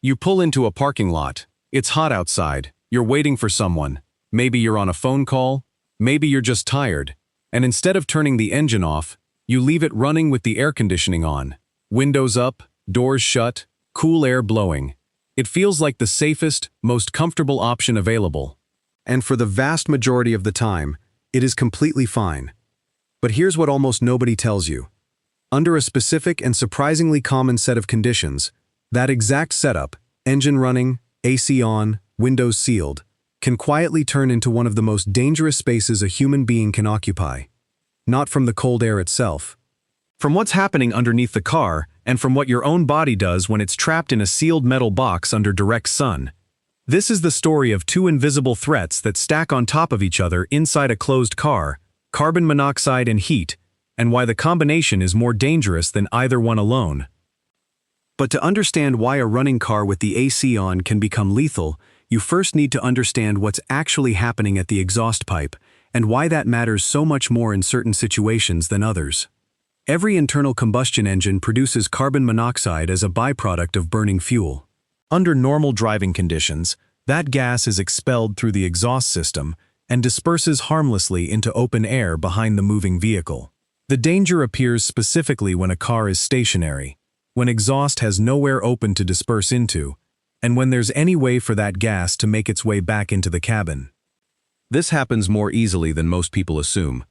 You pull into a parking lot. It's hot outside. You're waiting for someone. Maybe you're on a phone call. Maybe you're just tired. And instead of turning the engine off, you leave it running with the air conditioning on. Windows up, doors shut, cool air blowing. It feels like the safest, most comfortable option available. And for the vast majority of the time, it is completely fine. But here's what almost nobody tells you. Under a specific and surprisingly common set of conditions, that exact setup, engine running, AC on, windows sealed, can quietly turn into one of the most dangerous spaces a human being can occupy. Not from the cold air itself. From what's happening underneath the car, and from what your own body does when it's trapped in a sealed metal box under direct sun. This is the story of two invisible threats that stack on top of each other inside a closed car, carbon monoxide and heat, and why the combination is more dangerous than either one alone. But to understand why a running car with the AC on can become lethal, you first need to understand what's actually happening at the exhaust pipe, and why that matters so much more in certain situations than others. Every internal combustion engine produces carbon monoxide as a byproduct of burning fuel. Under normal driving conditions, that gas is expelled through the exhaust system and disperses harmlessly into open air behind the moving vehicle. The danger appears specifically when a car is stationary, when exhaust has nowhere open to disperse into, and when there's any way for that gas to make its way back into the cabin. This happens more easily than most people assume.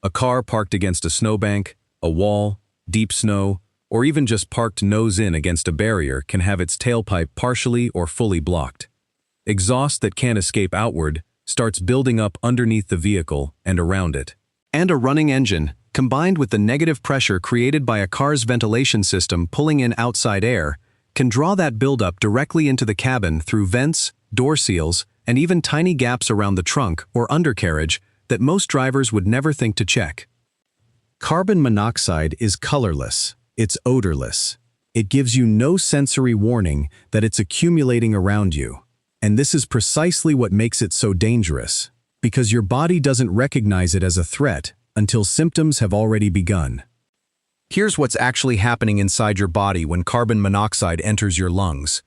A car parked against a snowbank, a wall, deep snow, or even just parked nose in against a barrier can have its tailpipe partially or fully blocked. Exhaust that can't escape outward starts building up underneath the vehicle and around it. And a running engine, combined with the negative pressure created by a car's ventilation system pulling in outside air, can draw that buildup directly into the cabin through vents, door seals, and even tiny gaps around the trunk or undercarriage that most drivers would never think to check. Carbon monoxide is colorless. It's odorless. It gives you no sensory warning that it's accumulating around you. And this is precisely what makes it so dangerous, because your body doesn't recognize it as a threat until symptoms have already begun. Here's what's actually happening inside your body when carbon monoxide enters your lungs.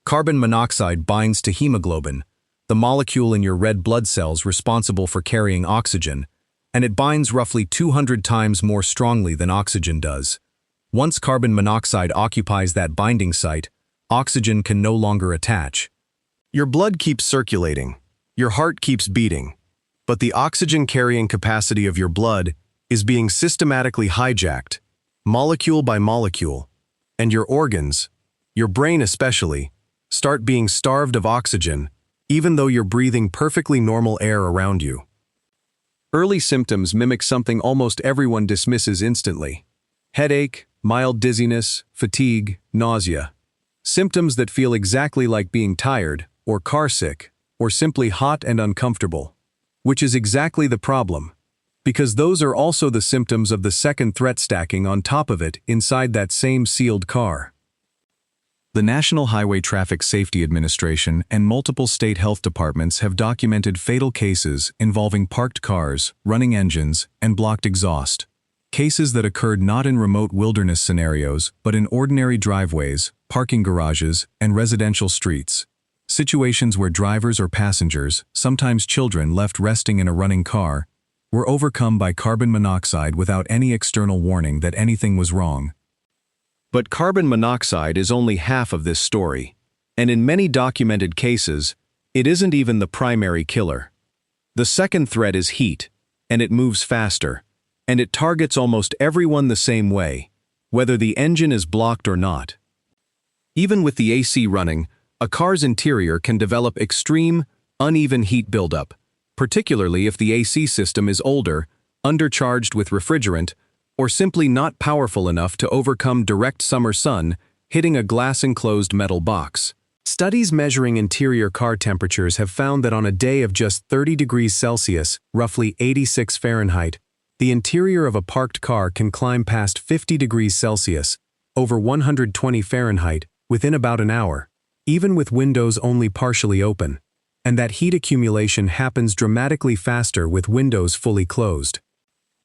Carbon monoxide binds to hemoglobin, the molecule in your red blood cells responsible for carrying oxygen, and it binds roughly 200 times more strongly than oxygen does. Once carbon monoxide occupies that binding site, oxygen can no longer attach. Your blood keeps circulating, your heart keeps beating, but the oxygen-carrying capacity of your blood is being systematically hijacked, molecule by molecule, and your organs, your brain especially, start being starved of oxygen, even though you're breathing perfectly normal air around you. Early symptoms mimic something almost everyone dismisses instantly: headache, mild dizziness, fatigue, nausea. Symptoms that feel exactly like being tired, or carsick, or simply hot and uncomfortable. Which is exactly the problem, because those are also the symptoms of the second threat stacking on top of it inside that same sealed car. The National Highway Traffic Safety Administration and multiple state health departments have documented fatal cases involving parked cars, running engines, and blocked exhaust. Cases that occurred not in remote wilderness scenarios, but in ordinary driveways, parking garages, and residential streets. Situations where drivers or passengers, sometimes children left resting in a running car, were overcome by carbon monoxide without any external warning that anything was wrong. But carbon monoxide is only half of this story, and in many documented cases, it isn't even the primary killer. The second threat is heat, and it moves faster, and it targets almost everyone the same way, whether the engine is blocked or not. Even with the AC running, a car's interior can develop extreme, uneven heat buildup, particularly if the AC system is older, undercharged with refrigerant, or simply not powerful enough to overcome direct summer sun hitting a glass-enclosed metal box. Studies measuring interior car temperatures have found that on a day of just 30 degrees Celsius, roughly 86 Fahrenheit, the interior of a parked car can climb past 50 degrees Celsius, over 120 Fahrenheit, within about an hour, even with windows only partially open. And that heat accumulation happens dramatically faster with windows fully closed.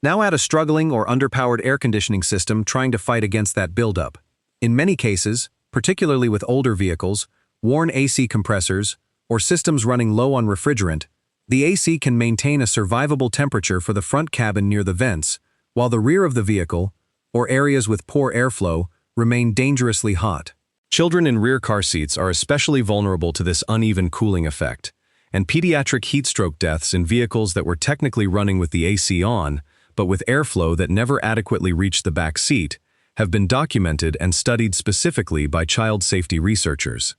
Now add a struggling or underpowered air conditioning system trying to fight against that buildup. In many cases, particularly with older vehicles, worn AC compressors, or systems running low on refrigerant, the AC can maintain a survivable temperature for the front cabin near the vents, while the rear of the vehicle, or areas with poor airflow, remain dangerously hot. Children in rear car seats are especially vulnerable to this uneven cooling effect, and pediatric heat stroke deaths in vehicles that were technically running with the AC on, but with airflow that never adequately reached the back seat, have been documented and studied specifically by child safety researchers.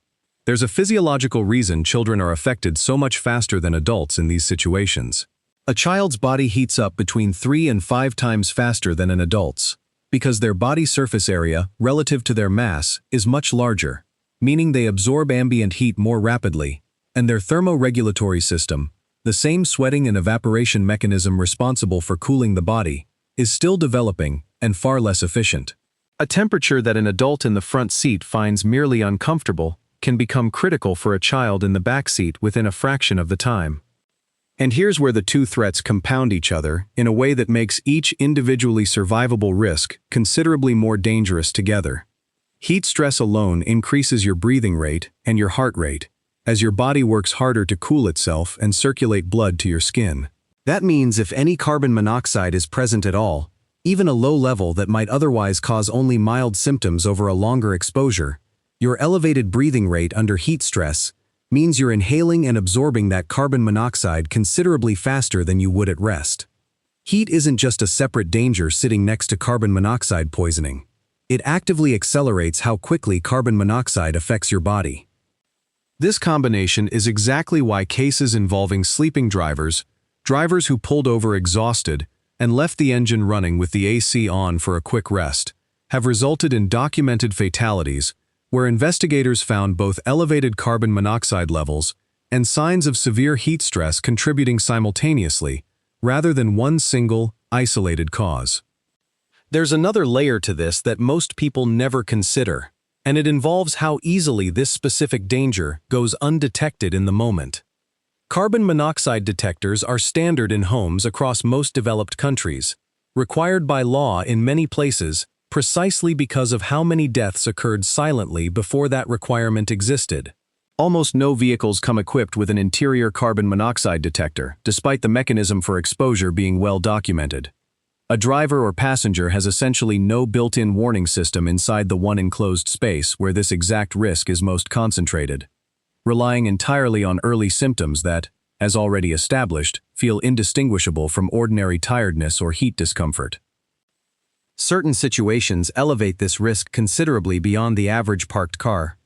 There's a physiological reason children are affected so much faster than adults in these situations. A child's body heats up between 3 and 5 times faster than an adult's, because their body surface area, relative to their mass, is much larger, meaning they absorb ambient heat more rapidly, and their thermoregulatory system, the same sweating and evaporation mechanism responsible for cooling the body, is still developing and far less efficient. A temperature that an adult in the front seat finds merely uncomfortable can become critical for a child in the back seat within a fraction of the time. And here's where the two threats compound each other in a way that makes each individually survivable risk considerably more dangerous together. Heat stress alone increases your breathing rate and your heart rate, as your body works harder to cool itself and circulate blood to your skin. That means if any carbon monoxide is present at all, even a low level that might otherwise cause only mild symptoms over a longer exposure, your elevated breathing rate under heat stress means you're inhaling and absorbing that carbon monoxide considerably faster than you would at rest. Heat isn't just a separate danger sitting next to carbon monoxide poisoning. It actively accelerates how quickly carbon monoxide affects your body. This combination is exactly why cases involving sleeping drivers, drivers who pulled over exhausted and left the engine running with the AC on for a quick rest, have resulted in documented fatalities where investigators found both elevated carbon monoxide levels and signs of severe heat stress contributing simultaneously, rather than one single, isolated cause. There's another layer to this that most people never consider, and it involves how easily this specific danger goes undetected in the moment. Carbon monoxide detectors are standard in homes across most developed countries, required by law in many places, precisely because of how many deaths occurred silently before that requirement existed. Almost no vehicles come equipped with an interior carbon monoxide detector, despite the mechanism for exposure being well documented. A driver or passenger has essentially no built-in warning system inside the one enclosed space where this exact risk is most concentrated, relying entirely on early symptoms that, as already established, feel indistinguishable from ordinary tiredness or heat discomfort. Certain situations elevate this risk considerably beyond the average parked car.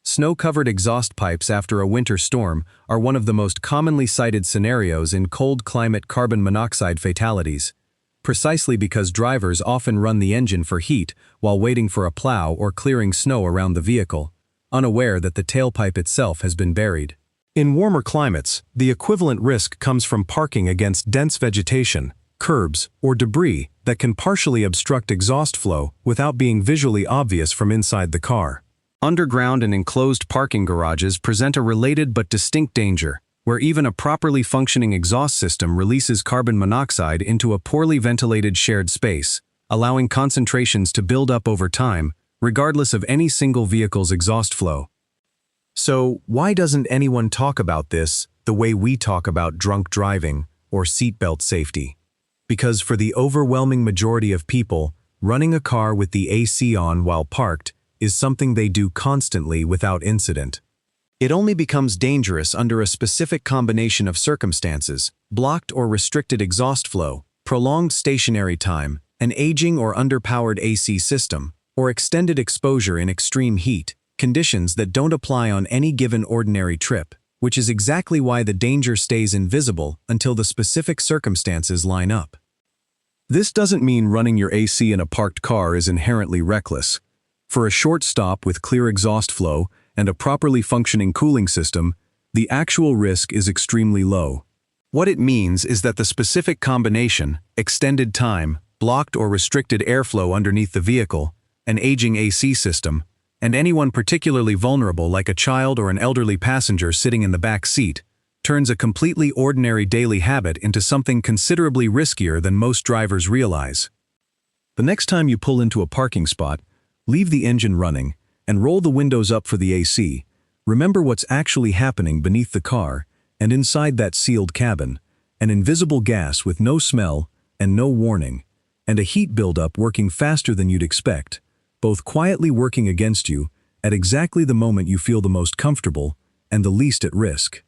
Snow-covered exhaust pipes after a winter storm are one of the most commonly cited scenarios in cold climate carbon monoxide fatalities, precisely because drivers often run the engine for heat while waiting for a plow or clearing snow around the vehicle, unaware that the tailpipe itself has been buried. In warmer climates, the equivalent risk comes from parking against dense vegetation, curbs, or debris that can partially obstruct exhaust flow without being visually obvious from inside the car. Underground and enclosed parking garages present a related but distinct danger, where even a properly functioning exhaust system releases carbon monoxide into a poorly ventilated shared space, allowing concentrations to build up over time, regardless of any single vehicle's exhaust flow. So, why doesn't anyone talk about this the way we talk about drunk driving or seatbelt safety? Because for the overwhelming majority of people, running a car with the AC on while parked is something they do constantly without incident. It only becomes dangerous under a specific combination of circumstances: blocked or restricted exhaust flow, prolonged stationary time, an aging or underpowered AC system, or extended exposure in extreme heat, conditions that don't apply on any given ordinary trip, which is exactly why the danger stays invisible until the specific circumstances line up. This doesn't mean running your AC in a parked car is inherently reckless. For a short stop with clear exhaust flow and a properly functioning cooling system, the actual risk is extremely low. What it means is that the specific combination, extended time, blocked or restricted airflow underneath the vehicle, an aging AC system, and anyone particularly vulnerable like a child or an elderly passenger sitting in the back seat, turns a completely ordinary daily habit into something considerably riskier than most drivers realize. The next time you pull into a parking spot, leave the engine running and roll the windows up for the AC. Remember what's actually happening beneath the car and inside that sealed cabin, an invisible gas with no smell and no warning, and a heat buildup working faster than you'd expect, both quietly working against you at exactly the moment you feel the most comfortable and the least at risk.